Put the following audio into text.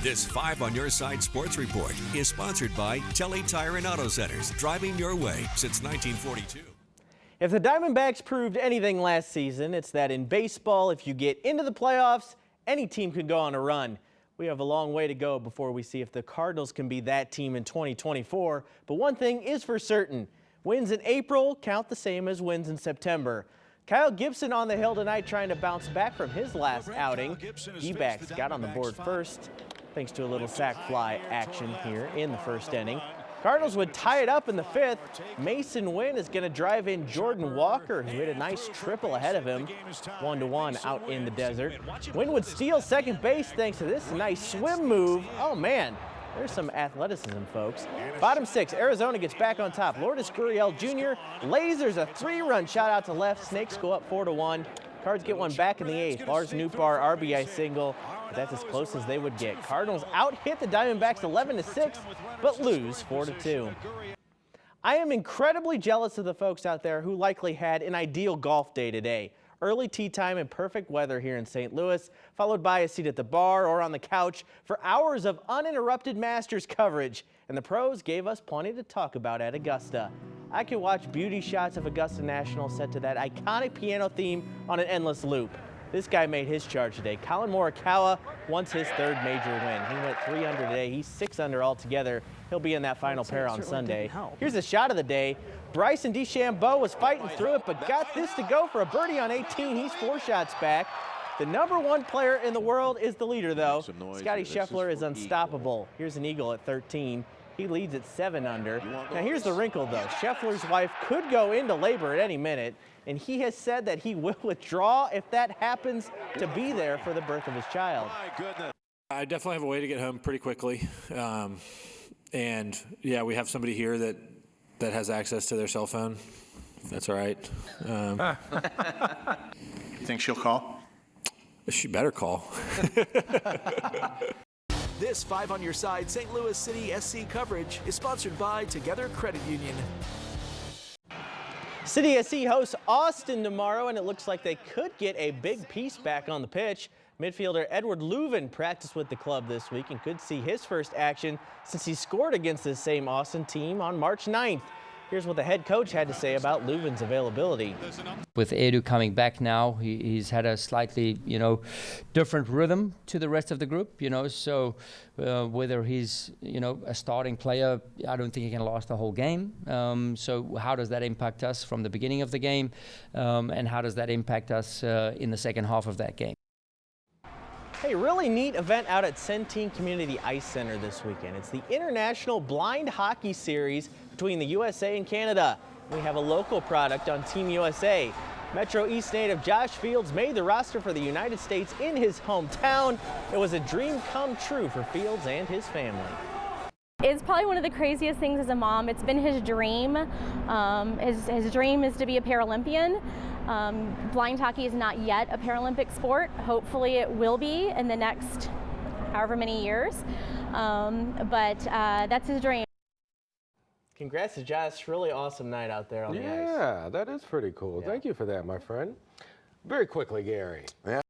This 5 on Your Side Sports Report is sponsored by Telly Tire and Auto Centers, driving your way since 1942. If the Diamondbacks proved anything last season, it's that in baseball, if you get into the playoffs, any team could go on a run. We have a long way to go before we see if the Cardinals can be that team in 2024. But one thing is for certain, wins in April count the same as wins in September. Kyle Gibson on the hill tonight trying to bounce back from his last outing. D-backs got on the board first, thanks to a little sac fly action here in the first inning. Cardinals would tie it up in the fifth. Mason Wynn is going to drive in Jordan Walker, who hit a nice triple ahead of him, 1-1 out in the desert. Wynn would steal second base thanks to this nice swim move. Oh, man, there's some athleticism, folks. Bottom six, Arizona gets back on top. Lourdes Gurriel Jr. lasers a 3-run shot out to left. Snakes go up 4-1. Cards get one back in the eighth. Lars Nootbaar RBI single. But that's as close as they would get. Cardinals out-hit the Diamondbacks 11-6, but lose 4-2. I am incredibly jealous of the folks out there who likely had an ideal golf day today. Early tee time and perfect weather here in St. Louis, followed by a seat at the bar or on the couch for hours of uninterrupted Masters coverage. And the pros gave us plenty to talk about at Augusta. I could watch beauty shots of Augusta National set to that iconic piano theme on an endless loop. This guy made his charge today. Colin Morikawa wants his third major win. He went 3 under today. He's 6 under altogether. He'll be in that final pair on Sunday. Here's a shot of the day. Bryson DeChambeau was fighting through it, but got this to go for a birdie on 18. He's 4 shots back. The #1 player in the world is the leader, though. Scotty Scheffler is unstoppable. Here's an eagle at 13. He leads at 7 under. Now here's the wrinkle, though. Scheffler's wife could go into labor at any minute, and he has said that he will withdraw if that happens to be there for the birth of his child. I definitely have a way to get home pretty quickly. And yeah, we have somebody here that has access to their cell phone. That's all right. You think she'll call? She better call. This 5 on Your Side St. Louis City SC coverage is sponsored by Together Credit Union. City SC hosts Austin tomorrow, and it looks like they could get a big piece back on the pitch. Midfielder Edward Leuven practiced with the club this week and could see his first action since he scored against this same Austin team on March 9th. Here's what the head coach had to say about Leuven's availability. With Edu coming back now, he's had a slightly, different rhythm to the rest of the group, so whether he's, a starting player, I don't think he can last the whole game. So how does that impact us from the beginning of the game? And how does that impact us in the second half of that game? Hey, really neat event out at Centene Community Ice Center this weekend. It's the International Blind Hockey Series between the USA and Canada. We have a local product on Team USA. Metro East native Josh Fields made the roster for the United States in his hometown. It was a dream come true for Fields and his family. It's probably one of the craziest things as a mom. It's been his dream. His dream is to be a Paralympian. Blind hockey is not yet a Paralympic sport. Hopefully it will be in the next however many years. But that's his dream. Congrats to Josh. Really awesome night out there on the ice. Yeah, that is pretty cool. Yeah. Thank you for that, my friend. Very quickly, Gary. Yeah.